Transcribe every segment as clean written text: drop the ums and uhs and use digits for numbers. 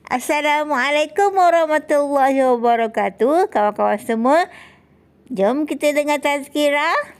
Assalamualaikum warahmatullahi wabarakatuh. Kawan-kawan semua, jom kita dengar tazkirah.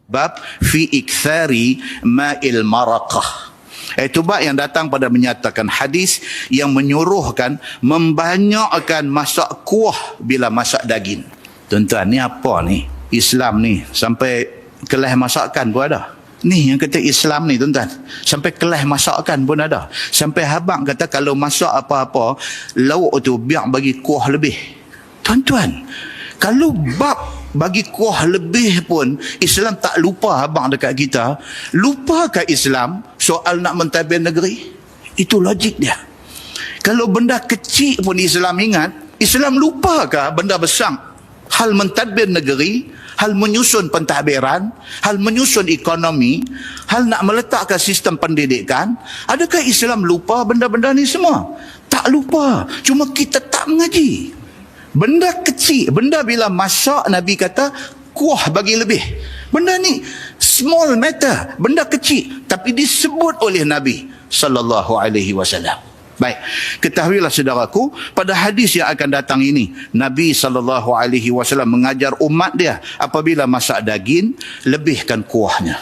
Bab fi ikthari ma'il maraqah. Itu bab yang datang pada menyatakan hadis yang menyuruhkan membanyakkan masak kuah bila masak daging. Tuan-tuan, ni apa ni? Islam ni sampai kelas masakan pun ada. Ni yang kata Islam ni, tuan-tuan, sampai kelas masakan pun ada. Sampai habang kata kalau masak apa-apa, lauk tu biar bagi kuah lebih. Tuan-tuan, kalau bab bagi kuah lebih pun Islam tak lupa abang dekat kita, lupakah Islam soal nak mentadbir negeri? Itu logik dia. Kalau benda kecil pun Islam ingat, Islam lupakah benda besar? Hal mentadbir negeri, hal menyusun pentadbiran, hal menyusun ekonomi, hal nak meletakkan sistem pendidikan. Adakah Islam lupa benda-benda ni semua? Tak lupa, cuma kita tak mengaji. Benda kecil, benda bila masak Nabi kata kuah bagi lebih. Benda ni small matter, benda kecil tapi disebut oleh Nabi sallallahu alaihi wasallam. Baik, ketahuilah saudaraku, pada hadis yang akan datang ini Nabi sallallahu alaihi wasallam mengajar umat dia apabila masak daging lebihkan kuahnya.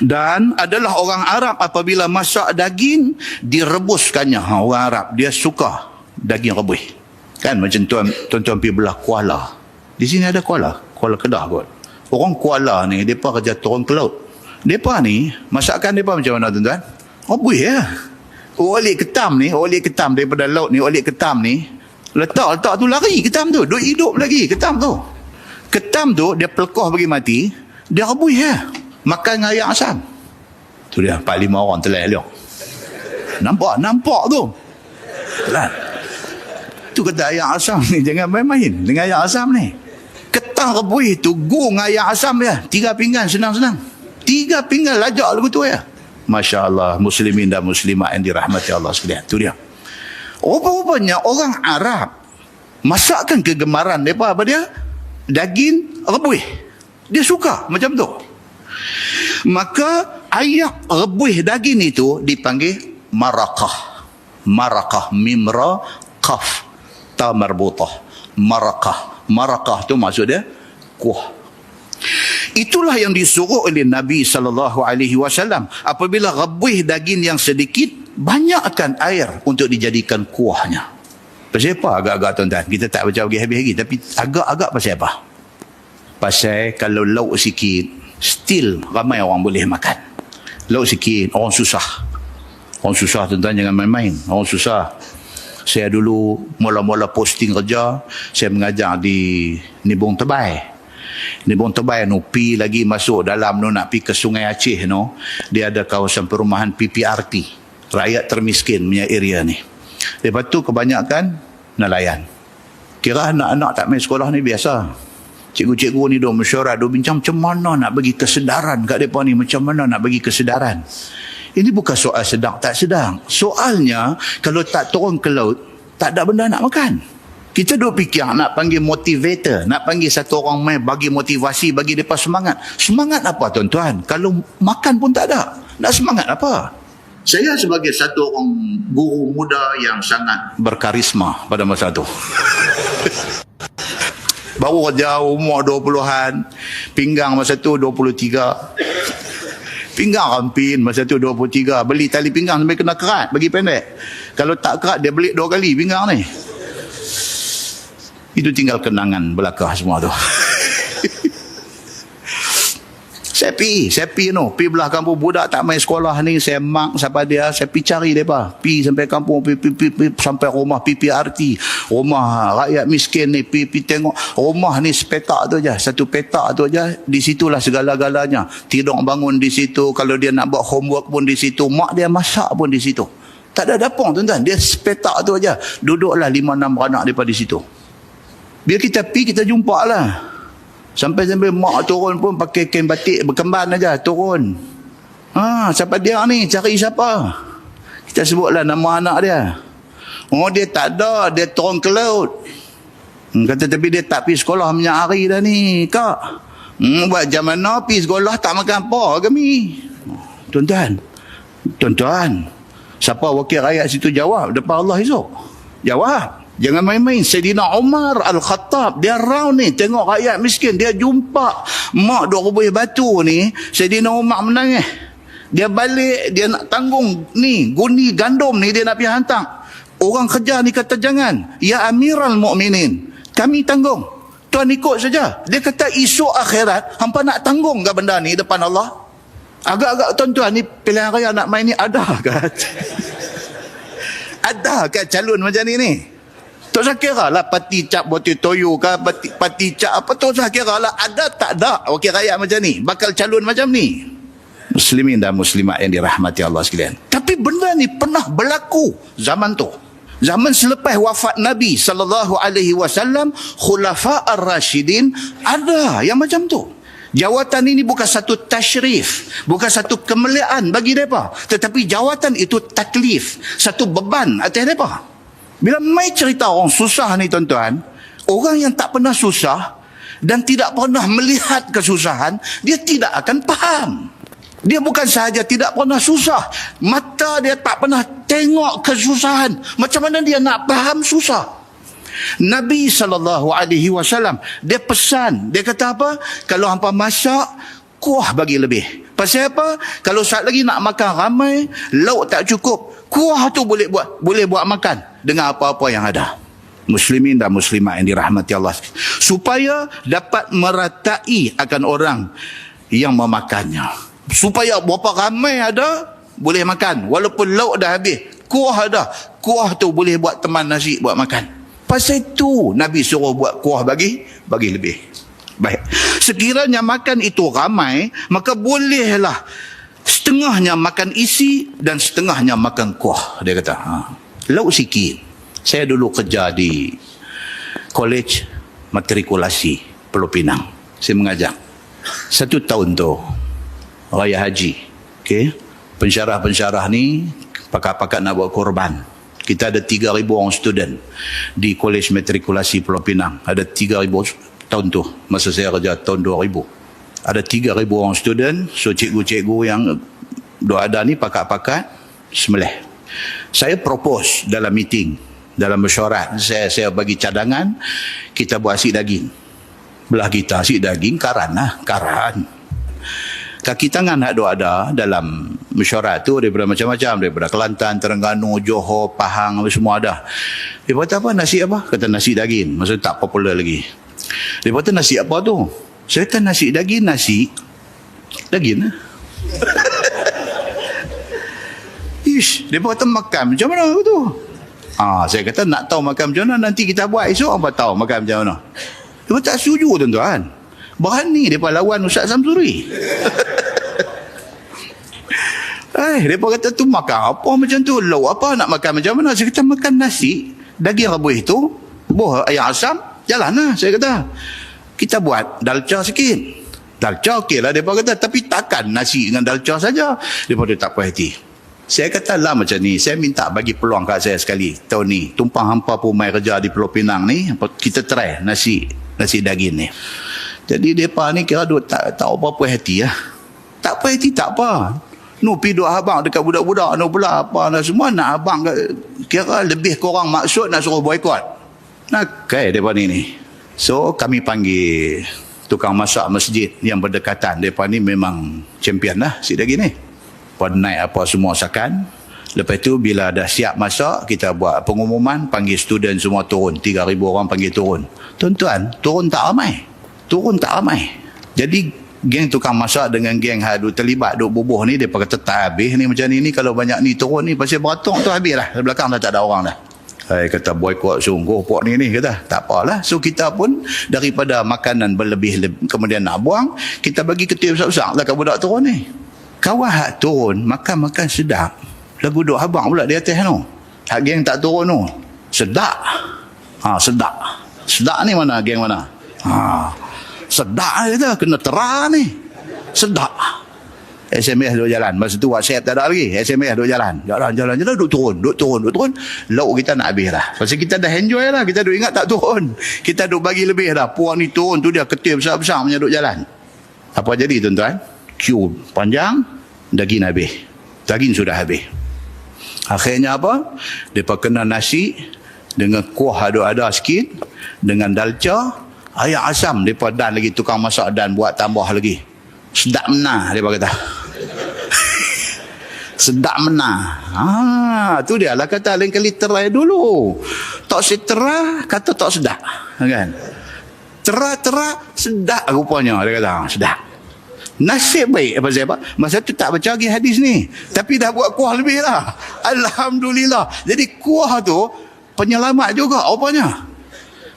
Dan adalah orang Arab apabila masak daging direbuskannya. Orang Arab dia suka daging rebus. Kan macam tuan-tuan pergi belah Kuala. Di sini ada Kuala Kedah kot. Orang Kuala ni depa kerja turun ke laut. Depa ni masakan depa macam mana tuan-tuan? Rebus ya. Oli ketam daripada laut ni, oli ketam ni letak tu lari ketam tu, duk hidup lagi ketam tu. Ketam tu dia pelekoh bagi mati, dia rebus ya. Makan dengan ayam asam. Tu dia 4-5 orang telah elok. Nampak tu. Telan. Tu kata ayam asam ni jangan main-main dengan ayam asam ni. Ketam rebus tu gung ayam asam dia. 3 pinggan senang-senang. 3 pinggan lajak lagu tu ya. Masya Allah, muslimin dan muslimat yang dirahmati Allah sekalian. Tu dia. Rupa-rupanya orang Arab masakkan kegemaran mereka apa dia? Daging rebus. Dia suka macam tu. Maka ayam rebus daging itu dipanggil maraqah. Maraqah, mimra, qaf, ta marbutah. Maraqah tu maksud dia kuah. Itulah yang disuruh oleh Nabi SAW. Apabila rebus daging yang sedikit, banyakkan air untuk dijadikan kuahnya. Pasal apa agak-agak tuan-tuan? Kita tak baca bagi habis lagi, tapi agak-agak pasal apa? Pasal kalau lauk sikit, still ramai orang boleh makan. Lauk sikit, orang susah. Orang susah tuan-tuan, jangan main-main. Orang susah. Saya dulu mula-mula posting kerja, saya mengajar di Nibong Tebai. Nibong Tebai no, pi lagi masuk dalam no, nak pi ke Sungai Aceh no, dia ada kawasan perumahan PPRT, rakyat termiskin punya area ni. Lepas tu kebanyakan nelayan. Kira anak-anak tak main sekolah ni biasa. Cikgu-cikgu ni duk mesyuarat, duk bincang macam mana nak bagi kesedaran kat mereka ni, macam mana nak bagi kesedaran. Ini bukan soal sedang tak sedang. Soalnya kalau tak turun ke laut, tak ada benda nak makan. Kita duk fikir nak panggil motivator, nak panggil satu orang main bagi motivasi, bagi mereka semangat. Semangat apa tuan-tuan? Kalau makan pun tak ada, nak semangat apa? Saya sebagai satu orang guru muda yang sangat berkarisma pada masa tu. Baru kerja umur 20-an, pinggang masa tu 23. Pinggang rampin masa tu 23. Beli tali pinggang sampai kena kerat, bagi pendek. Kalau tak kerat, dia beli 2 kali pinggang ni. Itu tinggal kenangan belakang semua tu. Saya pergi no, pergi belah kampung budak tak main sekolah ni, saya mak siapa dia, saya pergi cari mereka. Pergi sampai kampung, pergi sampai rumah PPRT, rumah rakyat miskin ni, pergi tengok rumah ni sepetak tu aja, satu petak tu aja, di situlah segala-galanya. Tidur bangun di situ, kalau dia nak buat homework pun di situ, mak dia masak pun di situ. Tak ada dapur tuan-tuan, dia sepetak tu aja. Duduklah 5-6 beranak daripada di situ. Biar kita pergi, kita jumpa lah. Sampai-sampai mak turun pun pakai kain batik berkemban aja turun. Siapa dia ni? Cari siapa? Kita sebutlah nama anak dia. Oh, dia tak ada, dia turun ke laut. Kata tapi dia tak pergi sekolah banyak hari dah ni, kak. Buat jam mana pergi sekolah tak makan apa kami. Tuan-tuan, Siapa wakil rakyat situ jawab depan Allah esok? Jawab. Jangan main-main. Sayyidina Umar Al-Khattab, dia round ni, tengok rakyat miskin, dia jumpa mak duk rubuh batu ni, Sayyidina Umar menangis. Dia balik, dia nak tanggung ni, guni gandum ni dia nak pergi hantar. Orang kerja ni kata jangan. Ya Amiral Mukminin, kami tanggung. Tuan ikut saja. Dia kata isu akhirat, hampa nak tanggung ke benda ni depan Allah? Agak-agak tuan-tuan ni pilihan raya nak main ni ada ke? Ada ke calon macam ni? Tak usah kira lah parti cap boti toyo ke, parti cap apa, tak usah kira lah ada tak ada wakil rakyat macam ni, bakal calon macam ni. Muslimin dan muslimat yang dirahmati Allah sekalian. Tapi benda ni pernah berlaku zaman tu. Zaman selepas wafat Nabi SAW, Khulafa Ar-Rashidin ada yang macam tu. Jawatan ini bukan satu tashrif, bukan satu kemuliaan bagi mereka, tetapi jawatan itu taklif, satu beban atas mereka. Bila mai cerita orang susah ni tuan-tuan, orang yang tak pernah susah dan tidak pernah melihat kesusahan, dia tidak akan faham. Dia bukan sahaja tidak pernah susah, mata dia tak pernah tengok kesusahan. Macam mana dia nak faham susah? Nabi SAW, dia pesan, dia kata apa? Kalau hampa masak, kuah bagi lebih. Pasal apa? Kalau saat lagi nak makan ramai, lauk tak cukup, kuah tu boleh buat makan dengan apa-apa yang ada. Muslimin dan muslimat yang dirahmati Allah, supaya dapat meratai akan orang yang memakannya, supaya berapa ramai ada boleh makan, walaupun lauk dah habis, kuah ada, kuah tu boleh buat teman nasi buat makan. Pasal itu Nabi suruh buat kuah bagi lebih. Baik, sekiranya makan itu ramai, maka bolehlah setengahnya makan isi dan setengahnya makan kuah. Dia kata, lauk sikit. Saya dulu kerja di Kolej Matrikulasi Pulau Pinang. Saya mengajar. 1 tahun tu Raya Haji. Okay? Pensyarah-pensyarah ni pakar-pakar nak buat korban. Kita ada 3,000 orang student di Kolej Matrikulasi Pulau Pinang. Ada 3,000 tahun tu, masa saya kerja tahun 2000. Ada 3,000 orang student. So cikgu-cikgu yang ada ni pakar-pakar sembelih. Saya propose dalam meeting, dalam mesyuarat, saya bagi cadangan, kita buat asyik daging. Belah kita asyik daging, karan. Kaki tangan ada dalam mesyuarat tu, daripada macam-macam, daripada Kelantan, Terengganu, Johor, Pahang, semua ada. Dia kata apa, nasi apa? Kata nasi daging. Masa tak popular lagi. Dia kata nasi apa tu? Saya kata nasi daging lah. Ish, dia kata makan macam mana tu? Saya kata nak tahu makan macam mana, nanti kita buat esok, apa tahu makan macam mana. Dia kata tak setuju tuan-tuan. Berani dia lawan Ustaz Samsuri. Dia kata tu makan apa macam tu, lauk apa, nak makan macam mana? Saya kata makan nasi, daging rebus tu, buah ayam asam, jalan lah. Saya kata kita buat dalca sikit. Dalca okey lah, dia kata, tapi takkan nasi dengan dalca saja. Dia kata tak puas hati. Saya kata lah macam ni, saya minta bagi peluang kat saya sekali tahun ni, tumpang hampa pun mai kerja di Pulau Pinang ni, kita try nasi daging ni. Jadi mereka ni kira duk tak apa-apa hati lah. Tak apa hati tak apa. Nu pi duk abang dekat budak-budak nu pula apa nak semua nak abang kira lebih kurang maksud nak suruh boykot. Nak depa ni. So kami panggil tukang masak masjid yang berdekatan. Depa ni memang champion lah si daging ni. Pada naik apa semua sakan. Lepas tu bila dah siap masak, kita buat pengumuman, panggil student semua turun. 3,000 orang panggil turun. Tuan-tuan, turun tak ramai. Jadi geng tukang masak dengan geng hadu terlibat duk bubuh ni, dia kata tak habis ni macam ni kalau banyak ni turun ni pasal beratung tu habis lah. Di belakang dah tak ada orang dah. Kata boykot sungguh pok ni kata tak apalah. So kita pun daripada makanan berlebih kemudian nak buang, kita bagi ketiup besar-besar lah kat budak turun ni. Kawan hak turun makan sedap. Lagu duk abang pula di atas tu. Hak geng tak turun tu. Sedap. Sedap ni mana geng mana? Sedap kata kena terang ni. Sedap. SMS duk jalan. Masa tu WhatsApp tak ada lagi. SMS duk jalan. Jalan duk turun. Lauk kita nak habis lah. Pasal kita dah enjoy lah. Kita duk ingat tak turun. Kita duk bagi lebih dah. Puan ni turun tu dia ketir besar-besar punya duk jalan. Apa jadi tuan-tuan? Queue panjang, daging habis. Daging sudah habis. Akhirnya apa? Mereka kena nasi dengan kuah ada sikit, dengan dalca, ayam asam. Mereka dan lagi tukang masak dan buat tambah lagi. Sedap menah, mereka kata. Sedap menah. Tu dia lah kata lain kali terai dulu. Tak setera, kata tak sedap. Kan? Tera sedap rupanya. Dia kata, sedap. Nasib baik apa saya pak? Masa tu tak baca lagi hadis ni. Tapi dah buat kuah lebih lah. Alhamdulillah. Jadi kuah tu penyelamat juga rupanya.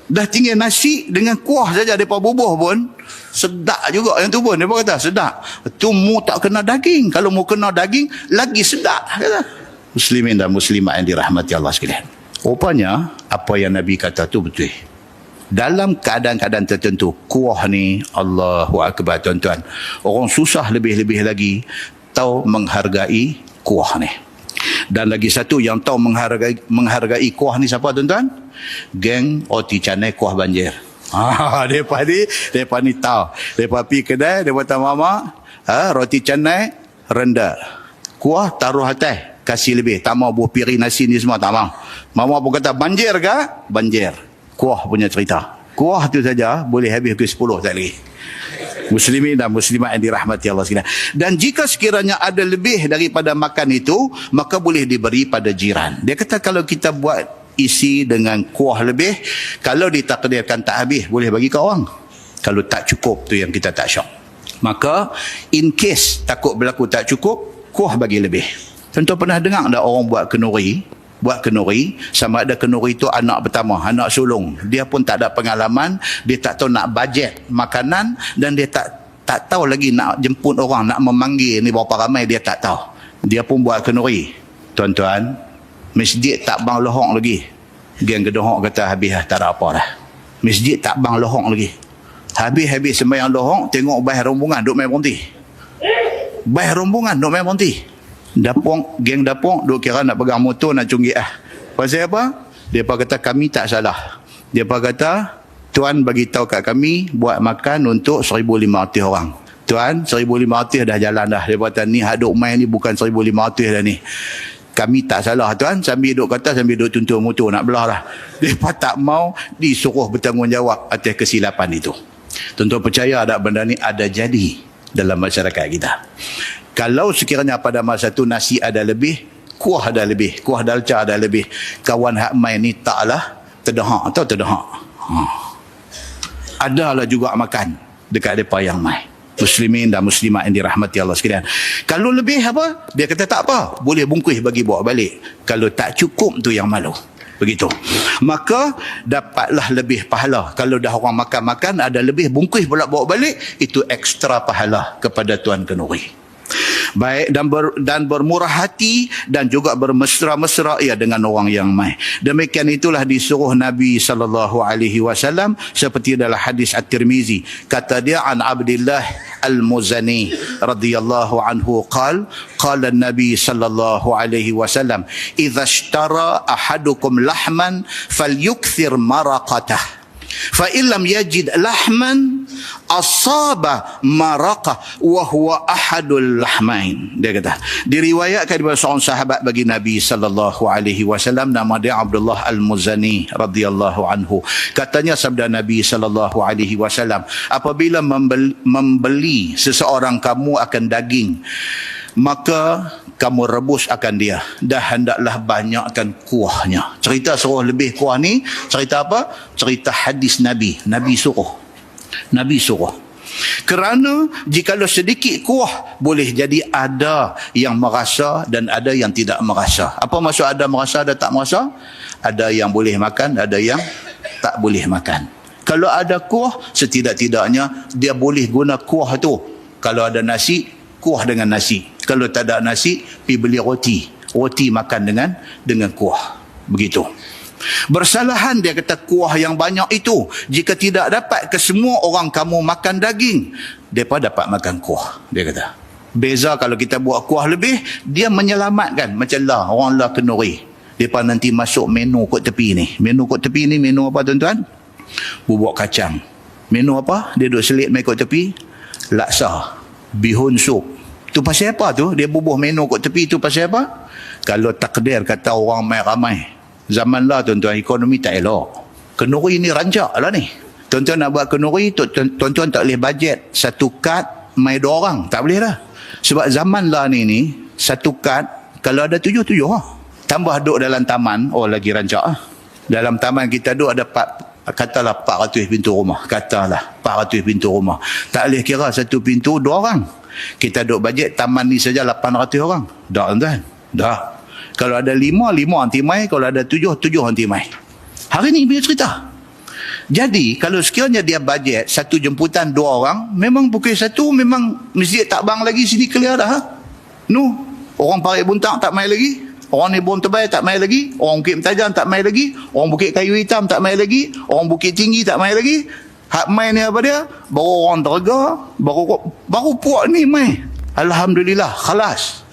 Dah tinggal nasi dengan kuah saja mereka bubuh pun sedap juga yang tu pun. Mereka kata sedap. Tu mu tak kena daging. Kalau mu kena daging lagi sedap. Kata. Muslimin dan muslimat yang dirahmati Allah sekalian. Rupanya apa yang Nabi kata tu betul. Dalam keadaan-keadaan tertentu, kuah ni Allahu Akbar tuan-tuan. Orang susah lebih-lebih lagi tahu menghargai kuah ni. Dan lagi satu yang tahu menghargai kuah ni siapa tuan-tuan? Geng roti canai kuah banjir. Mereka ni tahu. Mereka pergi kedai, mereka kata mama, roti canai rendah. Kuah taruh atas, kasih lebih. Tak mau buah piring nasi ni semua, tak mau. Mama pun kata banjir ke? Banjir. Kuah punya cerita. Kuah tu saja boleh habis ke 10 tak lagi. Muslimin dan muslimat yang dirahmati Allah sekalian. Dan jika sekiranya ada lebih daripada makan itu, maka boleh diberi pada jiran. Dia kata kalau kita buat isi dengan kuah lebih, kalau ditakdirkan tak habis, boleh bagi ke orang. Kalau tak cukup, tu yang kita tak syok. Maka in case takut berlaku tak cukup, kuah bagi lebih. Tentu pernah dengar tak orang buat kenuri? Buat kenuri, sama ada kenuri itu anak pertama, anak sulung. Dia pun tak ada pengalaman, dia tak tahu nak bajet makanan, dan dia tak tahu lagi nak jemput orang, nak memanggil ni berapa ramai, dia tak tahu. Dia pun buat kenuri. Tuan-tuan, masjid tak bang lohong lagi. Geng Gedohok kata habis tak ada apa dah. Masjid tak bang lohong lagi. Habis sembahyang lohong, tengok bayar rombongan duk main berhenti. Bayar rombongan duk main berhenti. Geng dapung duk kira nak pegang motor nak cunggih pasal apa? Dia kata kami tak salah. Dia kata tuan bagi tahu kat kami buat makan untuk 1,500 orang. Tuan 1,500 dah jalan dah. Dia kata ni hak duk main ni bukan 1,500 dah ni. Kami tak salah tuan. Sambil duk kata sambil duk tuntun motor nak belah dah. Dia tak mau disuruh bertanggungjawab atas kesilapan itu. Tentu percaya tak benda ni ada jadi dalam masyarakat kita. Kalau sekiranya pada masa tu nasi ada lebih, kuah ada lebih, kuah dalca ada lebih, kawan hak main ni taklah terdahak atau terdahak. Adalah juga makan dekat depa yang main. Muslimin dan muslimat yang dirahmati Allah sekalian. Kalau lebih apa? Dia kata tak apa, boleh bungkus bagi bawa balik. Kalau tak cukup tu yang malu. Begitu. Maka dapatlah lebih pahala. Kalau dah orang makan-makan ada lebih bungkus pula bawa balik, itu ekstra pahala kepada tuan kenuri. Baik dan bermurah hati dan juga bermesra-mesra ia dengan orang yang mai. Demikian itulah disuruh Nabi SAW seperti dalam hadis At-Tirmizi. Kata dia an Abdullah Al-Muzani radhiyallahu anhu qala Nabi SAW idza ishtara ahadukum lahman falyukthir maraqatah fa illam yajid lahman asaba maraqah wa huwa ahadul lahmain. Dia kata diriwayatkan daripada seorang sahabat bagi Nabi SAW, nama dia Abdullah Al-Muzani radhiyallahu anhu. Katanya sabda Nabi SAW, apabila membeli seseorang kamu akan daging, maka kamu rebus akan dia, dah hendaklah banyakkan kuahnya. Cerita suruh lebih kuah ni cerita apa? Cerita hadis Nabi suruh. Kerana jikalau sedikit kuah, boleh jadi ada yang merasa dan ada yang tidak merasa. Apa maksud ada merasa, ada tak merasa? Ada yang boleh makan, ada yang tak boleh makan. Kalau ada kuah, setidak-tidaknya dia boleh guna kuah tu. Kalau ada nasi, kuah dengan nasi. Kalau tak ada nasi, pergi beli roti makan dengan kuah. Begitu. Bersalahan dia kata kuah yang banyak itu. Jika tidak dapat ke semua orang kamu makan daging, mereka dapat makan kuah. Dia kata. Beza kalau kita buat kuah lebih, dia menyelamatkan. Macam lah, orang lah kenuri. Mereka nanti masuk menu kot tepi ni. Menu kot tepi ni, menu apa tuan-tuan? Bubuk kacang. Menu apa? Dia duduk selit mai kot tepi. Laksa. Bihun sup. Tu pasal apa tu? Dia bubuh menu kot tepi tu pasal apa? Kalau takdir kata orang mai ramai. Zaman lah tuan-tuan, ekonomi tak elok. Kenduri ni rancak lah ni. Tuan-tuan nak buat kenduri, tuan-tuan tak boleh bajet satu kad mai 2 orang. Tak boleh dah. Sebab zaman lah ni satu kad kalau ada 7 lah. Tambah duduk dalam taman, lagi rancak lah. Dalam taman kita duduk ada katalah 400 pintu rumah. Katalah 400 pintu rumah. Tak boleh kira satu pintu 2 orang. Kita duduk bajet taman ni saja 800 orang. Dah tuan-tuan? Dah. Kalau ada 5 anti mai. Kalau ada 7 anti mai. Hari ni punya cerita. Jadi kalau sekiranya dia bajet satu jemputan 2 orang, memang pukul 1 memang masjid tak bang lagi, sini clear dah. Orang Parit Buntang tak mai lagi. Orang Nebon Tebal tak mai lagi. Orang Bukit Mentajam tak mai lagi. Orang Bukit Kayu Hitam tak mai lagi. Orang Bukit Tinggi tak mai lagi. Hak mai ni apa dia? Baru orang Terga, baru puak ni mai. Alhamdulillah, khalas.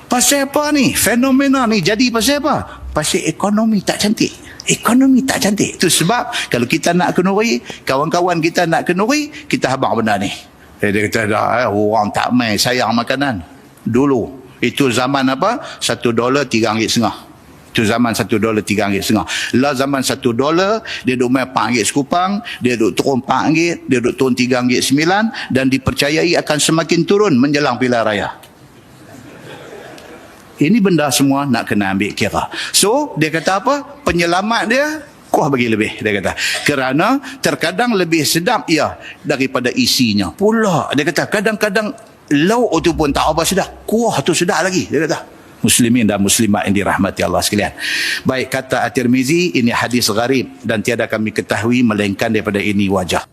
Pasal apa ni? Fenomena ni jadi pasal apa? Pasal ekonomi tak cantik. Ekonomi tak cantik. Itu sebab kalau kita nak kenduri, kawan-kawan kita nak kenduri, kita habang benda ni. Dia kata dah, orang tak mai sayang makanan. Dulu itu zaman apa? $1 RM3.50. Itu zaman $1 RM3.50. Lah zaman $1 dia duk main RM4 sekupang, dia duk turun RM4, dia duk turun RM3.9 dan dipercayai akan semakin turun menjelang pilihan raya. Ini benda semua nak kena ambil kira. So dia kata apa? Penyelamat dia kuah bagi lebih, dia kata. Kerana terkadang lebih sedap daripada isinya. Pula dia kata kadang-kadang lauk tu pun tak apa sedap, kuah tu sedap lagi, dia kata. Muslimin dan muslimat yang dirahmati Allah sekalian. Baik, kata At-Tirmizi, ini hadis gharib dan tiada kami ketahui melainkan daripada ini wajah.